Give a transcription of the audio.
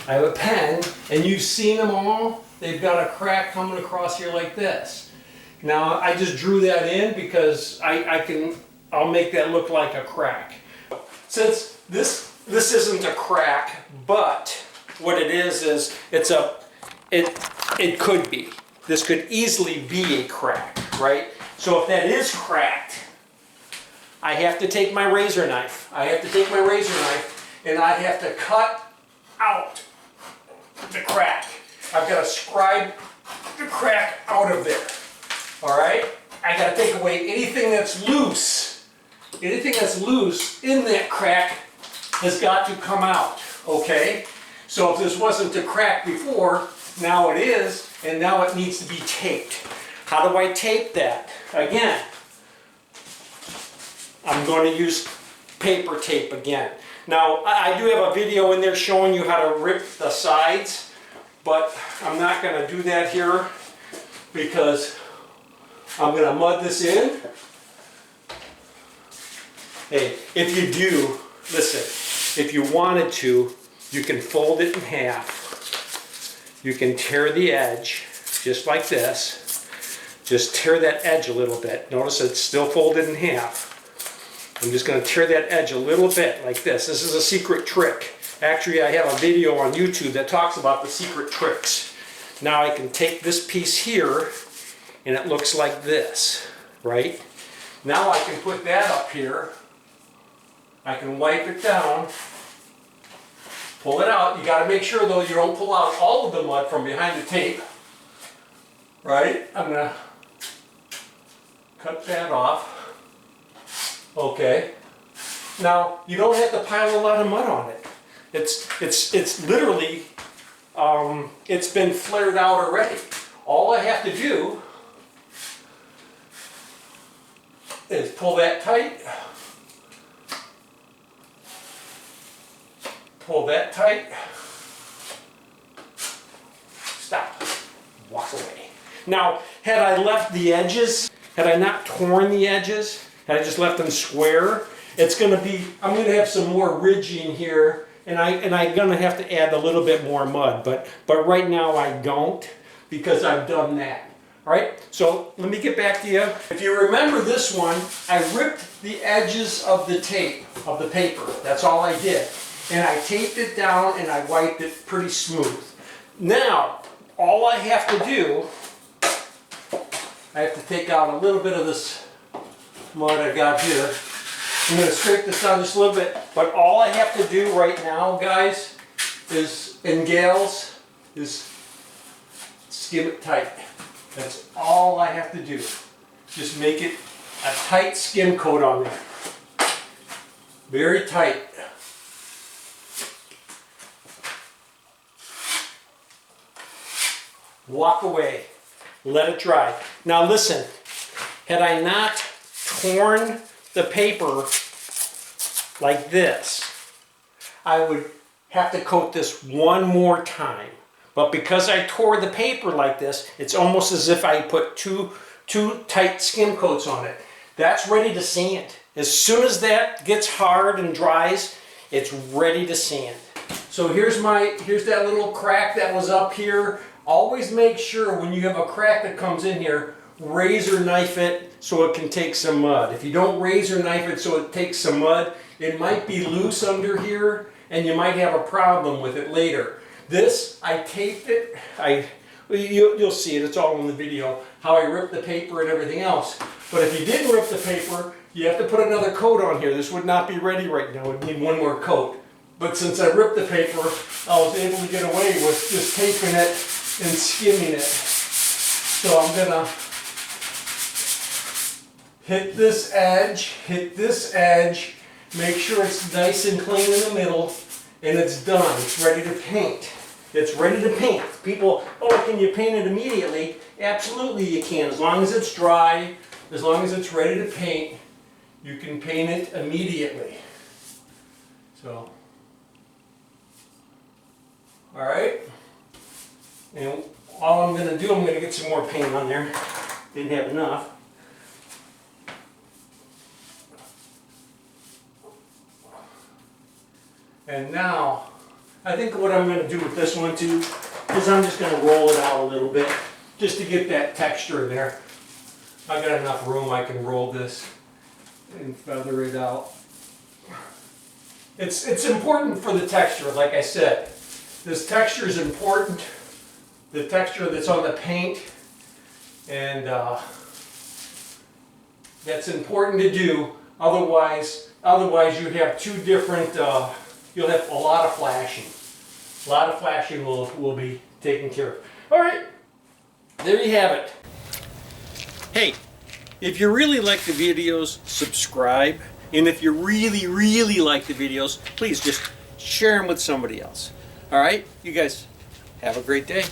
I have a pen, and you've seen them all. They've got a crack coming across here like this. Now I just drew that in because I'll make that look like a crack. Since this isn't a crack, but what it is it could be. This could easily be a crack, right? So if that is cracked, I have to take my razor knife. And I have to cut out the crack. I've got to scribe the crack out of there. All right? I got to take away anything that's loose. Anything that's loose in that crack has got to come out. Okay? So if this wasn't a crack before, now it is, and now it needs to be taped. How do I tape that? Again, I'm going to use paper tape again. Now, I do have a video in there showing you how to rip the sides, but I'm not going to do that here because I'm going to mud this in. Hey, if you do, listen, if you wanted to, you can fold it in half. You can tear the edge just like this. Just tear that edge a little bit. Notice it's still folded in half. I'm just going to tear that edge a little bit like this. This is a secret trick. Actually, I have a video on YouTube that talks about the secret tricks. Now I can take this piece here and it looks like this, right? Now I can put that up here. I can wipe it down, pull it out. You got to make sure though you don't pull out all of the mud from behind the tape, right? I'm going to cut that off. Okay. Now you don't have to pile a lot of mud on it. It's literally it's been flared out already. All I have to do is pull that tight. Pull that tight. Stop. Walk away. Now, had I left the edges, had I not torn the edges, had I just left them square, it's going to be, I'm going to have some more ridging here, and I'm going to have to add a little bit more mud, but right now I don't because I've done that. All right, so let me get back to you. If you remember this one, I ripped the edges of the tape, of the paper. That's all I did. And I taped it down and I wiped it pretty smooth. Now, all I have to do, I have to take out a little bit of this mud I got here. I'm going to scrape this down just a little bit, but all I have to do right now, guys, and gals, is skim it tight. That's all I have to do. Just make it a tight skim coat on there. Very tight. Walk away. Let it dry. Now listen, had I not torn the paper like this, I would have to coat this one more time. But because I tore the paper like this, it's almost as if I put two tight skim coats on it. That's ready to sand. As soon as that gets hard and dries, it's ready to sand. So here's that little crack that was up here. Always make sure when you have a crack that comes in here, razor knife it so it can take some mud. If you don't razor knife it so it takes some mud, it might be loose under here and you might have a problem with it later. This, I taped it. You'll see it, it's all in the video, how I ripped the paper and everything else. But if you didn't rip the paper, you have to put another coat on here. This would not be ready right now. It would need one more coat. But since I ripped the paper, I was able to get away with just taping it and skimming it. So I'm gonna hit this edge, make sure it's nice and clean in the middle, and it's done. It's ready to paint. It's ready to paint. People, oh, can you paint it immediately? Absolutely you can. As long as it's dry, as long as it's ready to paint, you can paint it immediately. So, all right. And all I'm going to do, I'm going to get some more paint on there. Didn't have enough. And now I think what I'm going to do with this one too is I'm just going to roll it out a little bit just to get that texture there. I got enough room, I can roll this and feather it out. It's important for the texture, like I said. This texture is important. The texture that's on the paint, and that's important to do. Otherwise you have two different. You'll have a lot of flashing. A lot of flashing will be taken care of. All right, there you have it. Hey, if you really like the videos, subscribe. And if you really, really like the videos, please just share them with somebody else. All right, you guys have a great day.